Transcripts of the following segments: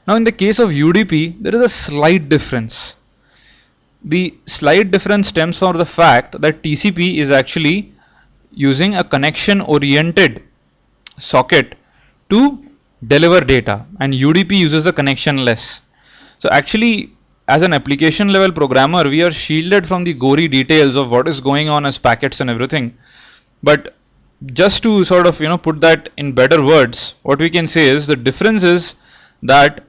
Now in the case of UDP, there is a slight difference. The slight difference stems from the fact that TCP is actually using a connection oriented socket to deliver data, and UDP uses a connectionless. So actually, as an application level programmer, we are shielded from the gory details of what is going on as packets and everything. But just to sort of put that in better words, what we can say is the difference is that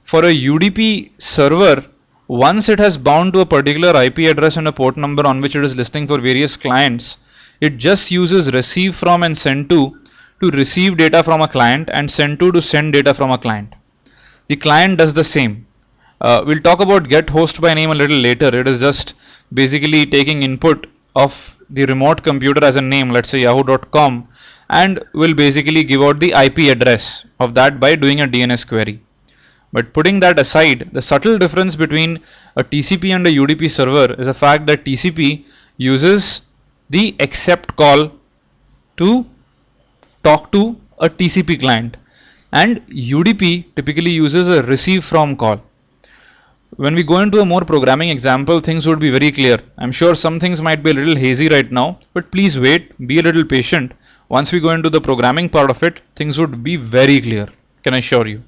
for a UDP server, once it has bound to a particular IP address and a port number on which it is listening for various clients, it just uses receive from and send to receive data from a client and send to send data from a client. The client does the same. We'll talk about get host by name a little later. It is just basically taking input of the remote computer as a name, let's say yahoo.com, and will basically give out the IP address of that by doing a DNS query. But putting that aside, the subtle difference between a TCP and a UDP server is the fact that TCP uses the accept call to talk to a TCP client, and UDP typically uses a receive from call. When we go into a more programming example, things would be very clear. I'm sure some things might be a little hazy right now, but please wait, be a little patient. Once we go into the programming part of it, things would be very clear, can I assure you.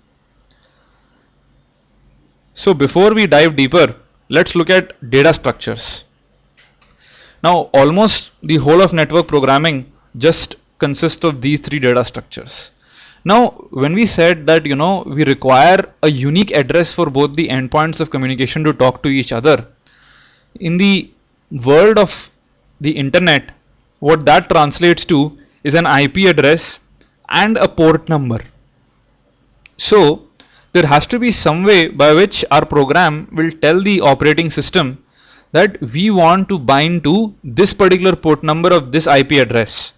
So before we dive deeper, let's look at data structures. Now almost the whole of network programming just consists of these three data structures. Now when we said that we require a unique address for both the endpoints of communication to talk to each other, in the world of the internet, what that translates to is an IP address and a port number. So there has to be some way by which our program will tell the operating system that we want to bind to this particular port number of this IP address.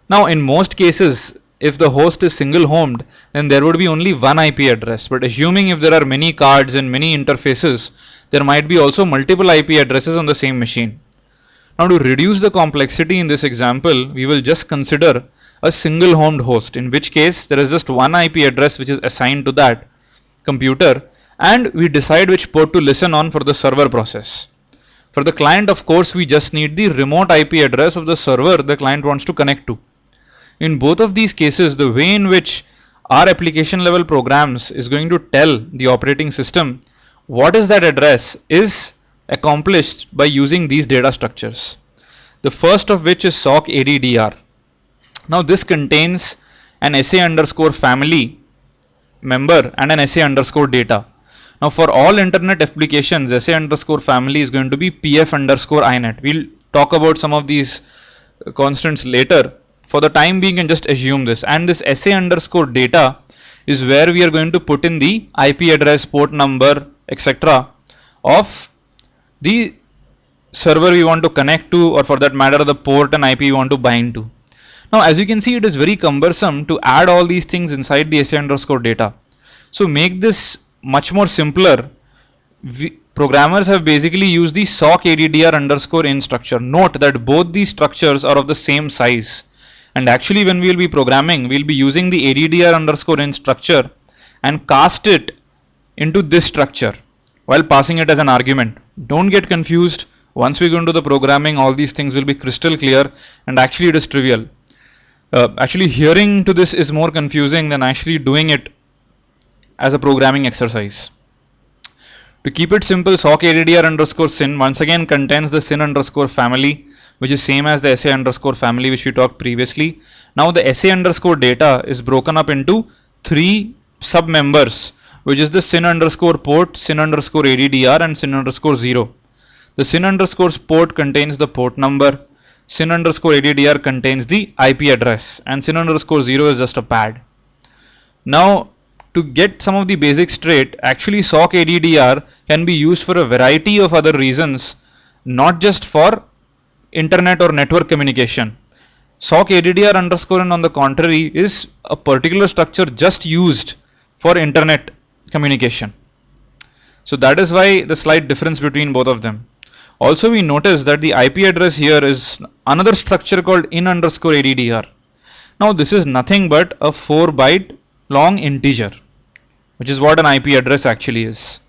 Now in most cases, if the host is single homed, then there would be only one IP address. But assuming if there are many cards and many interfaces, there might be also multiple IP addresses on the same machine. Now to reduce the complexity in this example, we will just consider a single homed host, in which case there is just one IP address which is assigned to that computer, and we decide which port to listen on for the server process. For the client, of course, we just need the remote IP address of the server the client wants to connect to. In both of these cases, the way in which our application level programs is going to tell the operating system what is that address is accomplished by using these data structures. The first of which is SOC ADDR. Now this contains an SA underscore family member and an SA underscore data. Now for all internet applications, SA underscore family is going to be PF underscore INET. We'll talk about some of these constants later. For the time being, you can just assume this, and this SA underscore data is where we are going to put in the IP address, port number, etc. of the server we want to connect to, or for that matter the port and IP we want to bind to. Now as you can see, it is very cumbersome to add all these things inside the SA underscore data. So make this much more simpler, programmers have basically used the SOC ADDR underscore in structure. Note that both these structures are of the same size. And actually when we will be programming, we will be using the ADDR underscore in structure and cast it into this structure while passing it as an argument. Don't get confused. Once we go into the programming, all these things will be crystal clear, and actually it is trivial. Actually hearing to this is more confusing than actually doing it as a programming exercise. To keep it simple, SOC ADDR underscore SYN once again contains the SYN underscore family, which is same as the SA underscore family which we talked previously. Now the SA underscore data is broken up into three sub members, which is the SYN underscore port, SYN underscore ADDR, and SYN underscore 0. The SYN underscore port contains the port number, SYN underscore ADDR contains the IP address, and SYN underscore 0 is just a pad. Now to get some of the basics straight, actually SOC ADDR can be used for a variety of other reasons, not just for internet or network communication. SOC ADDR underscore N on the contrary is a particular structure just used for internet communication. So that is why the slight difference between both of them. Also we notice that the IP address here is another structure called in underscore ADDR. Now this is nothing but a 4 byte long integer. which is what an IP address actually is.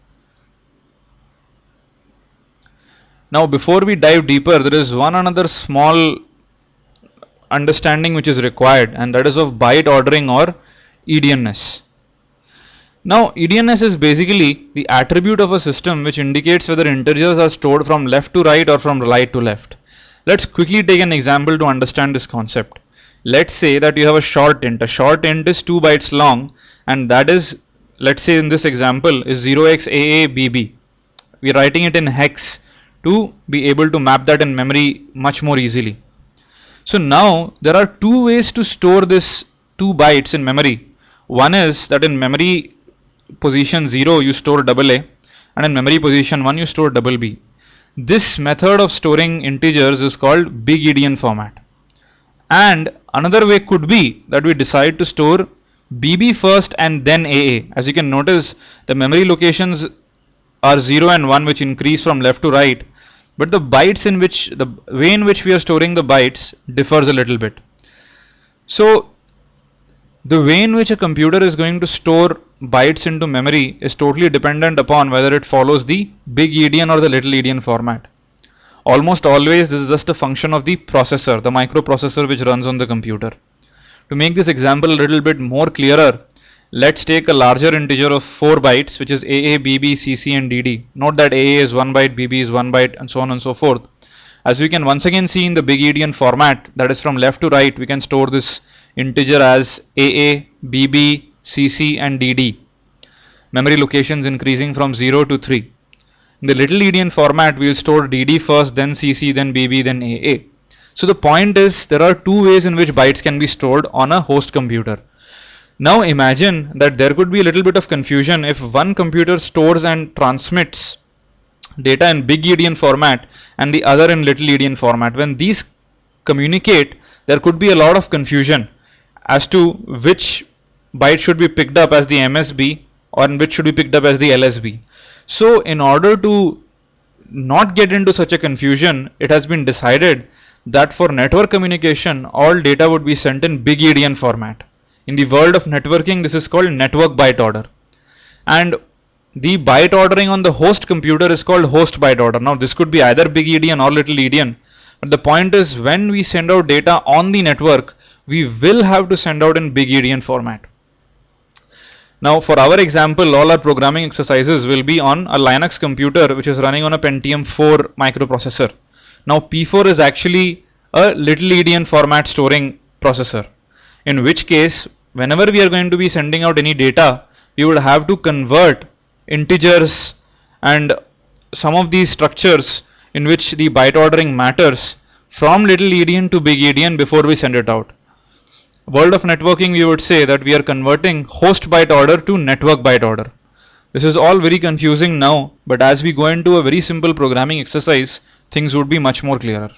Now before we dive deeper, there is one another small understanding which is required, and that is of byte ordering or EDNS. Now EDNS is basically the attribute of a system which indicates whether integers are stored from left to right or from right to left. Let's quickly take an example to understand this concept. Let's say that you have a short int. A short int is 2 bytes long, and that is, let's say in this example, is 0xAABB. We are writing it in hex to be able to map that in memory much more easily. So now there are two ways to store this 2 bytes in memory. One is that in memory position 0 you store AA, and in memory position 1 you store BB. This method of storing integers is called big endian format. And another way could be that we decide to store BB first and then AA. As you can notice, the memory locations are 0 and 1, which increase from left to right, but the bytes in which, the way in which we are storing the bytes differs a little bit. So the way in which a computer is going to store bytes into memory is totally dependent upon whether it follows the big endian or the little endian format. Almost always this is just a function of the processor, the microprocessor which runs on the computer. To make this example a little bit more clearer, let's take a larger integer of 4 bytes, which is AA, BB, CC and DD. Note that AA is 1 byte, BB is 1 byte, and so on and so forth. As we can once again see in the big endian format, that is from left to right, we can store this integer as AA, BB, CC and DD. Memory locations increasing from 0 to 3. In the little endian format, we will store DD first, then CC, then BB, then AA. So the point is, there are two ways in which bytes can be stored on a host computer. Now imagine that there could be a little bit of confusion if one computer stores and transmits data in big endian format and the other in little endian format. When these communicate, there could be a lot of confusion as to which byte should be picked up as the MSB or which should be picked up as the LSB. So in order to not get into such a confusion, it has been decided that for network communication, all data would be sent in big endian format. In the world of networking, this is called network byte order. And the byte ordering on the host computer is called host byte order. Now this could be either big endian or little endian. But the point is, when we send out data on the network, we will have to send out in big endian format. Now for our example, all our programming exercises will be on a Linux computer which is running on a Pentium 4 microprocessor. Now P4 is actually a little endian format storing processor, in which case whenever we are going to be sending out any data, we would have to convert integers and some of these structures in which the byte ordering matters from little endian to big endian before we send it out. World of networking, we would say that we are converting host byte order to network byte order. This is all very confusing now, but as we go into a very simple programming exercise, things would be much more clearer.